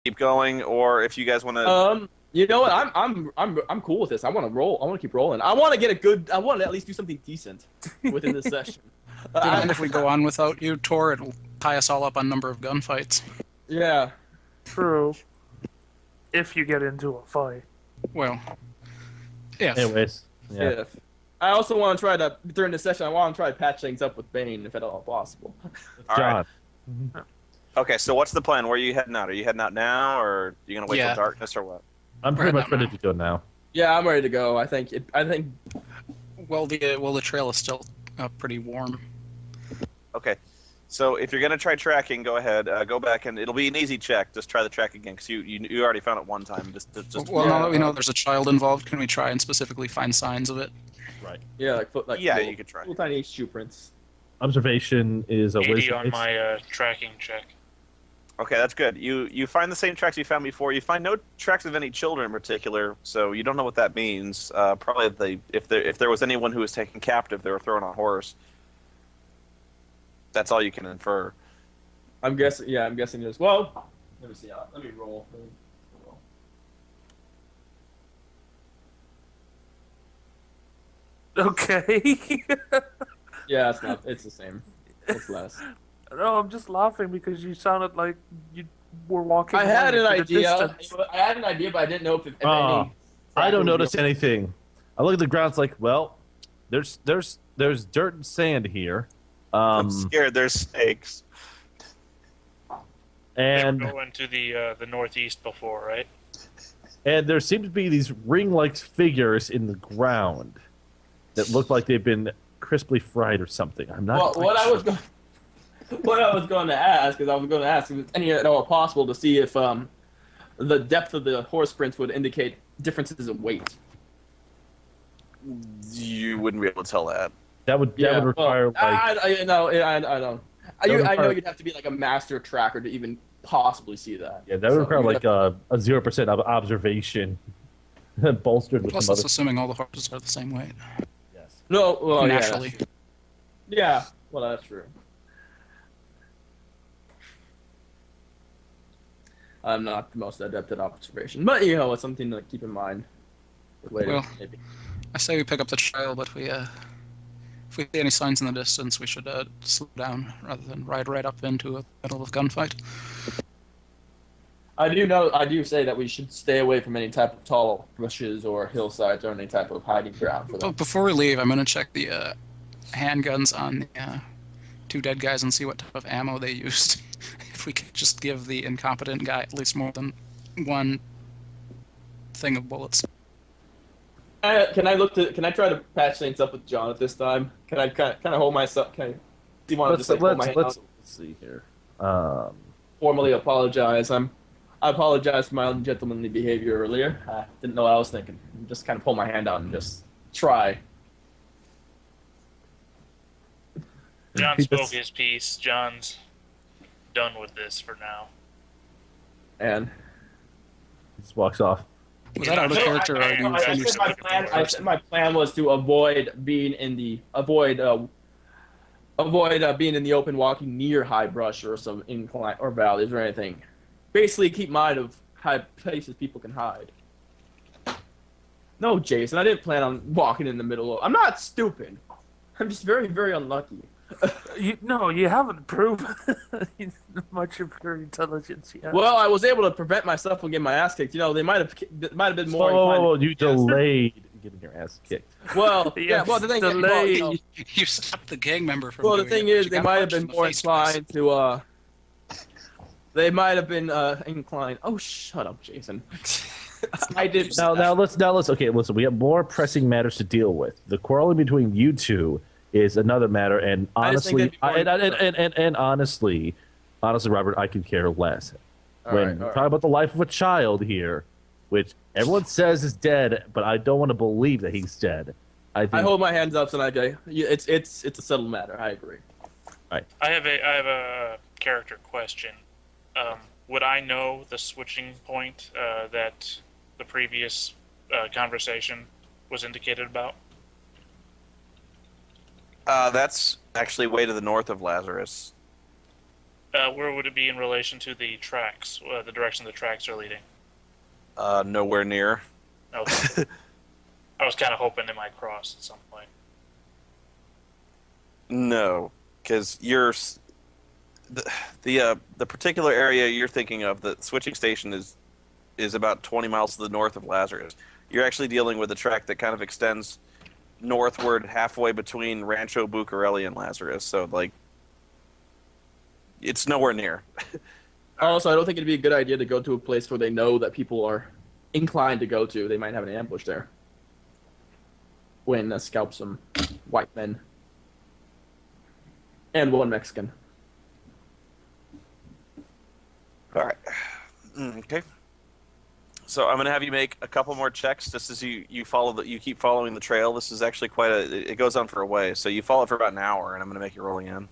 keep going, or if you guys want to. You know what? I'm cool with this. I want to roll. I want to keep rolling. I want to get a good. I want to at least do something decent within this session. And if we go on without you, Tor, it'll tie us all up on number of gunfights. Yeah. True. If you get into a fight. Well, if. Anyways, yeah. If. I also want to try to during the session. I want to try to patch things up with Bane if at all possible. All John. right. Okay, so what's the plan? Where are you heading out? Are you heading out now, or are you gonna wait Yeah. till darkness, or what? I'm pretty much ready to go now. Yeah, I'm ready to go. I think. Well, the trail is still pretty warm. Okay, so if you're gonna try tracking, go ahead. Go back, and it'll be an easy check. Just try the track again, because you already found it one time. Just Well, now that we know there's a child involved, can we try and specifically find signs of it? Right. Yeah, yeah, little, you could try. little tiny shoe prints. Observation is a 80 wisdom. on my tracking check. Okay, that's good. You find the same tracks you found before. You find no tracks of any children in particular, so you don't know what that means. Probably if there was anyone who was taken captive, they were thrown on a horse. That's all you can infer. I'm guessing. Yeah, I'm guessing this. Well, let me see. Let me roll. Okay. Yeah, it's not. It's the same. It's less. No, I'm just laughing because you sounded like you were walking. I had an away to the idea. distance. I had an idea, but I didn't know if any. I don't notice anything. I look at the ground. It's like, well, there's dirt and sand here. I'm scared. There's snakes. And They were going to the northeast before, right? and there seem to be these ring-like figures in the ground that look like they've been crisply fried or something. I'm not. Well, quite what sure. what I was going to ask is I was going to ask if it's any at all possible to see if the depth of the horse prints would indicate differences in weight. You wouldn't be able to tell that. That would require like. I know. I don't. That would I know require- you'd have to be like a master tracker to even possibly see that. Yeah, that would So require you'd like have- a 0% of observation, bolstered with Plus, some that's other. assuming all the horses are the same weight. Yes. No, well, Naturally. Yeah, well, that's true. I'm not the most adept at observation, but you know, it's something to keep in mind for later. Well, maybe. I say we pick up the trail, but if we see any signs in the distance, we should slow down rather than ride right up into a middle of gunfight. I do say that we should stay away from any type of tall bushes or hillsides or any type of hiding ground for them. But before we leave, I'm going to check the handguns on the two dead guys and see what type of ammo they used. If we could just give the incompetent guy at least more than one thing of bullets. Can I try to patch things up with John at this time? Can I kind of hold myself? Do you want to just hold my hand Let's out? see here. Formally apologize. I apologize for my ungentlemanly behavior earlier. I didn't know what I was thinking. Just kind of pull my hand out and just try. John spoke his piece. John's done with this for now. And He just walks off. Was that out of character? Or do you I finish said my plan was to avoid being in the being in the open, walking near high brush or some incline or valleys or anything. Basically, keep mind of high places people can hide. No, Jason, I didn't plan on walking in the middle of. I'm not stupid. I'm just very, very unlucky. You haven't proven much of your intelligence yet. Well, I was able to prevent myself from getting my ass kicked. You know, they might have been more. Whoa, inclined you delayed getting your ass kicked. Well, yeah. Well, the thing is, well, you know, You stopped the gang member from well, the doing thing it, but is, you they got might have punched in been the more face twice. inclined to. They might have been inclined. Oh, shut up, Jason. I did. Now let's okay. Listen, we have more pressing matters to deal with. The quarreling between you two is another matter, and I just think honestly, that'd be and honestly, Robert, I could care less. All When right, we all talk right. about the life of a child here, which everyone says is dead, but I don't want to believe that he's dead. I think. I hold my hands up and I go, yeah, it's a settled matter. I agree. I have a character question. Would I know the switching point that the previous conversation was indicated about? That's actually way to the north of Lazarus. Where would it be in relation to the tracks, the direction the tracks are leading? Nowhere near. Okay. I was kind of hoping it might cross at some point. No, because the particular area you're thinking of, the switching station is about 20 miles to the north of Lazarus. You're actually dealing with a track that kind of extends northward halfway between Rancho Bucareli and Lazarus. So, like, it's nowhere near. Also, I don't think it'd be a good idea to go to a place where they know that people are inclined to go to. They might have an ambush there. When scalp some white men. And one Mexican. All right. Okay. So I'm going to have you make a couple more checks just as you keep following the trail. This is actually it goes on for a way. So you follow it for about an hour, and I'm going to make you roll again.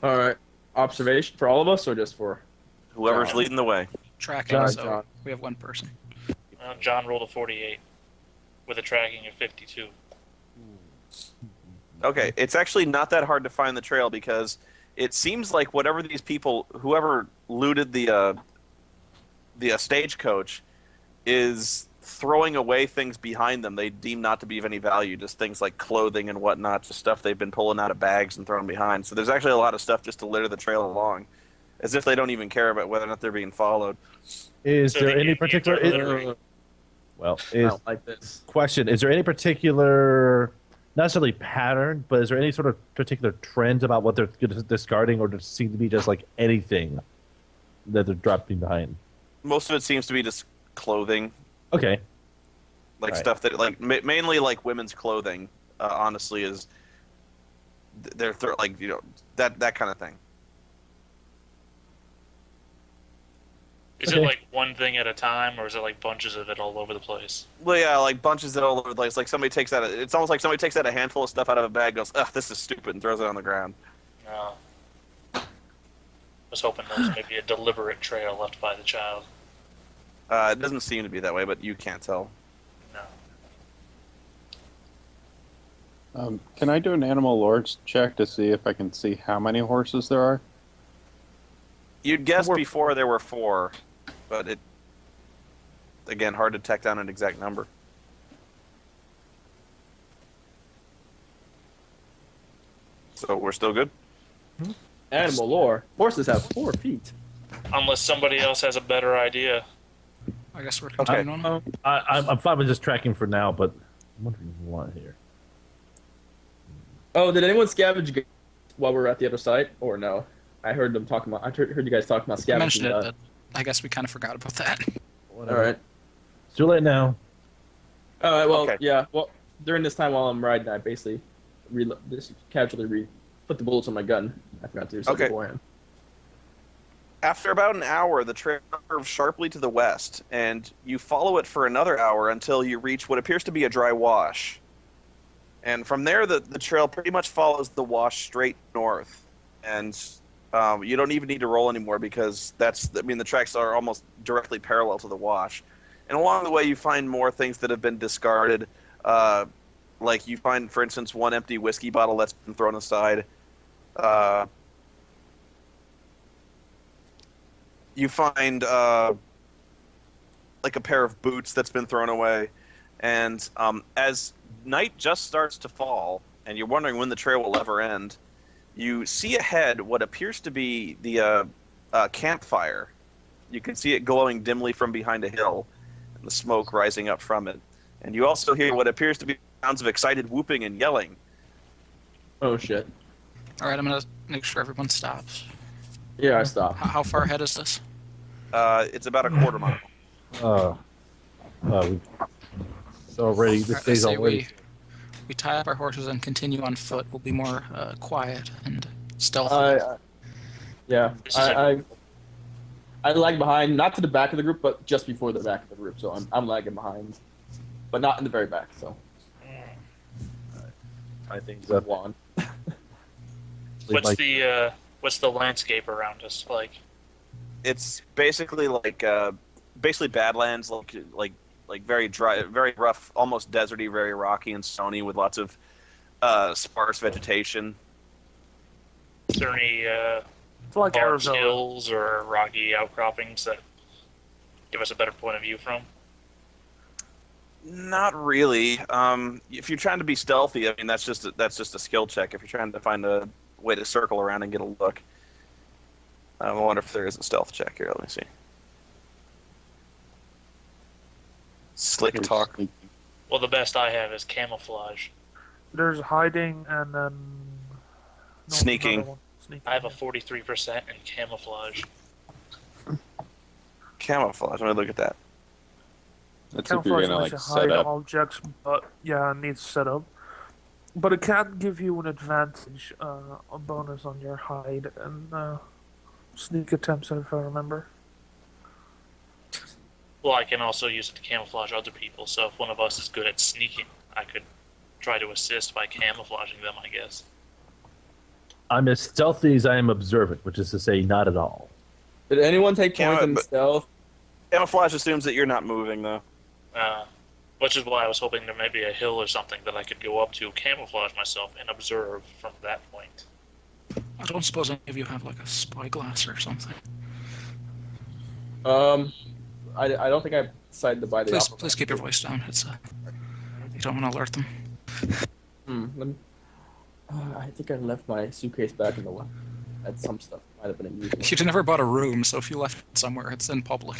All right. Observation for all of us, or just for whoever's John? leading the way? Tracking, John, so John. we have one person. John rolled a 48 with a tracking of 52. Okay, it's actually not that hard to find the trail because it seems like whoever looted the stagecoach, is throwing away things behind them they deem not to be of any value, just things like clothing and whatnot, just stuff they've been pulling out of bags and throwing behind. So there's actually a lot of stuff just to litter the trail along, as if they don't even care about whether or not they're being followed. Is So there they any can't particular... enter literally. Well, I don't like this. question, is there any particular, not necessarily pattern, but is there any sort of particular trend about what they're discarding, or does it seem to be just like anything that they're dropping behind? Most of it seems to be just clothing, Okay. like Right. stuff that, like, mainly like women's clothing. Honestly, is they're like, that kind of thing. Is it like one thing at a time, or is it like bunches of it all over the place? Well, yeah, like bunches of it all over the place. Like somebody takes out, it's almost like somebody takes out a handful of stuff out of a bag, goes, "Ugh, this is stupid," and throws it on the ground. No. I was hoping there was maybe a deliberate trail left by the child. It doesn't seem to be that way, but you can't tell. No. Can I do an animal lore check to see if I can see how many horses there are? You'd guess before there were 4, but it, again, hard to tack down an exact number. So we're still good? Animal lore. Horses have 4 feet. Unless somebody else has a better idea. I guess we're continuing on. I'm fine with just tracking for now, but I'm wondering what here. Oh, did anyone scavenge while we were at the other site, or no? I heard them talking about. I heard you guys talking about I scavenging. mentioned it, but I guess we kind of forgot about that. All right. It's too late now. All right. Well, Okay. yeah. Well, during this time while I'm riding, I basically just casually put the bullets on my gun. I forgot to do so Okay. beforehand. After about an hour, the trail curves sharply to the west, and you follow it for another hour until you reach what appears to be a dry wash. And from there, the trail pretty much follows the wash straight north. And you don't even need to roll anymore because the tracks are almost directly parallel to the wash. And along the way, you find more things that have been discarded. Like you find, for instance, one empty whiskey bottle that's been thrown aside. You find like a pair of boots that's been thrown away. And as night just starts to fall, and you're wondering when the trail will ever end, you see ahead what appears to be the campfire. You can see it glowing dimly from behind a hill, and the smoke rising up from it. And you also hear what appears to be sounds of excited whooping and yelling. Oh shit. All right, I'm gonna make sure everyone stops. Yeah, I stopped. How far ahead is this? It's about a quarter mile. It's already, All this right, I day's say already. we tie up our horses and continue on foot. We'll be more quiet and stealthy. Yeah. This is I lag behind, not to the back of the group, but just before the back of the group. So I'm lagging behind, but not in the very back. So I think so one. What's the landscape around us like? It's basically like badlands, like very dry, very rough, almost deserty, very rocky and stony, with lots of sparse vegetation. Is there any It's like forest Arizona. hills or rocky outcroppings that give us a better point of view from? Not really. If you're trying to be stealthy, I mean that's just a skill check. If you're trying to find a way to circle around and get a look, I wonder if there is a stealth check here. Let me see. Slick talk. Well, the best I have is camouflage. There's hiding and then Sneaking. another one. Sneaking. I have a 43% in camouflage. Camouflage. Let me look at that. That's if you're Camouflage gonna lets like you hide set up. objects, but yeah, it needs setup. But it can give you an advantage, a bonus on your hide and sneak attempts, if I remember. Well, I can also use it to camouflage other people, so if one of us is good at sneaking, I could try to assist by camouflaging them, I guess. I'm as stealthy as I am observant, which is to say, not at all. Did anyone take Camo- points in but- stealth? Camouflage assumes that you're not moving, though. Which is why I was hoping there may be a hill or something that I could go up to, camouflage myself, and observe from that point. I don't suppose any of you have like a spyglass or something. I don't think I decided to buy the. Please keep your voice down. It's you don't want to alert them. Let me, I think I left my suitcase back in the left. Had some stuff. Might have been amusing. You never bought a room, so if you left it somewhere, it's in public.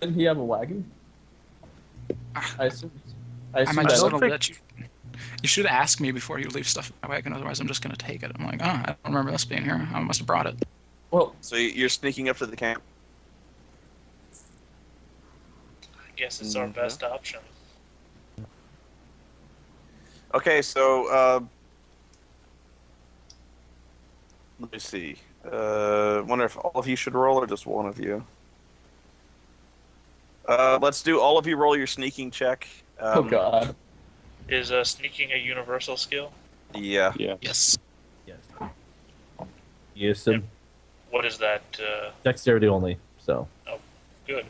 Didn't he have a wagon? I assume. I I assume might that. just don't want think- let you. You should ask me before you leave stuff in my wagon, otherwise I'm just going to take it. I'm like, oh, I don't remember this being here. I must have brought it. Well, So you're sneaking up to the camp. I guess it's our best option. Okay, so let me see. Wonder if all of you should roll or just one of you. Let's do all of you roll your sneaking check. oh god. Is sneaking a universal skill? Yeah. Yeah. Yes. Yes. Yes, some What is that? dexterity only. So, Good.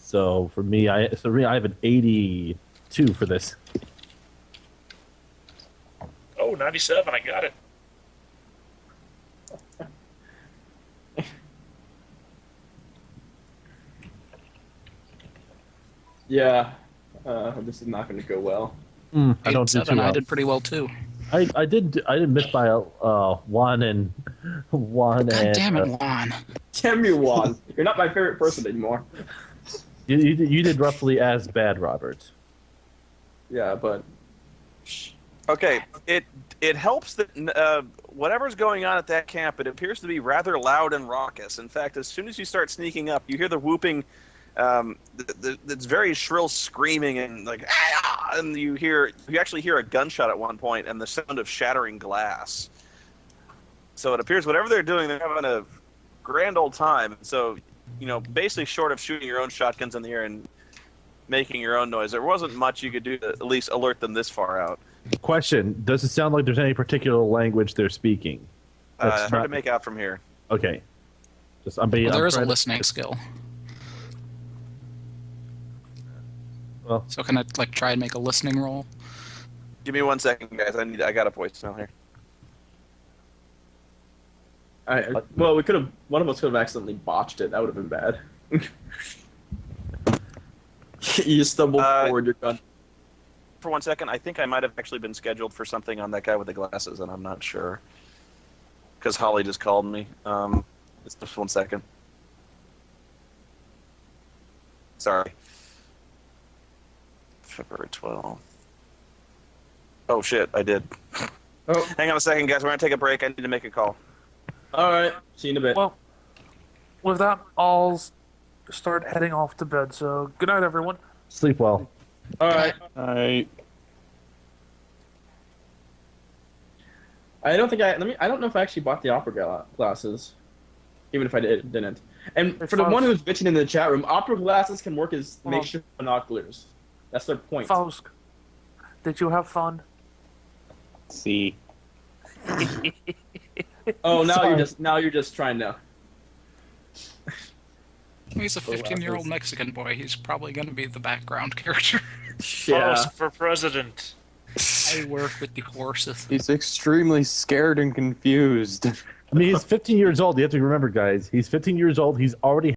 so for me, I have an 82 for this. Oh, 97, I got it. Yeah. This is not going to go well. I don't do too 7, well. I did pretty well too. I did miss by one and one. God and damn it, Juan. Damn you, Juan. You're not my favorite person anymore. you did roughly as bad, Robert. Yeah, but Okay. It helps that whatever's going on at that camp, it appears to be rather loud and raucous. In fact, as soon as you start sneaking up, you hear the whooping. It's very shrill screaming and like, ah! And you actually hear a gunshot at one point and the sound of shattering glass. So it appears whatever they're doing, they're having a grand old time. So, basically short of shooting your own shotguns in the air and making your own noise, there wasn't much you could do to at least alert them this far out. Question: does it sound like there's any particular language they're speaking? That's Hard not- to make out from here. Okay. I'm Well, there is a trying to- listening skill. Well, So can I try and make a listening roll? Give me 1 second, guys. I got a voicemail here. well, one of us could have accidentally botched it. That would have been bad. You stumbled forward your gun. For 1 second, I think I might have actually been scheduled for something on that guy with the glasses, and I'm not sure. Because Holly just called me. It's just 1 second. Sorry. February 12th. Oh, shit, I did. Oh, Hang on a second, guys. We're going to take a break. I need to make a call. all right. See you in a bit. Well, with that, I'll start heading off to bed. So, good night, everyone. sleep well. All right. I I don't think I don't know if I actually bought the opera glasses, even if I didn't. And It's for the fine. one who's bitching in the chat room, opera glasses can work as Hold on. makeshift binoculars. That's their point. Fausk, did you have fun? see. Oh, Sorry. now you're just trying to. He's a Oh, wow, 15-year-old this- Mexican boy. He's probably going to be the background character. Yeah. Faust for president. I work with the horses. He's extremely scared and confused. I mean, he's 15 years old. You have to remember, guys. He's 15 years old. He's already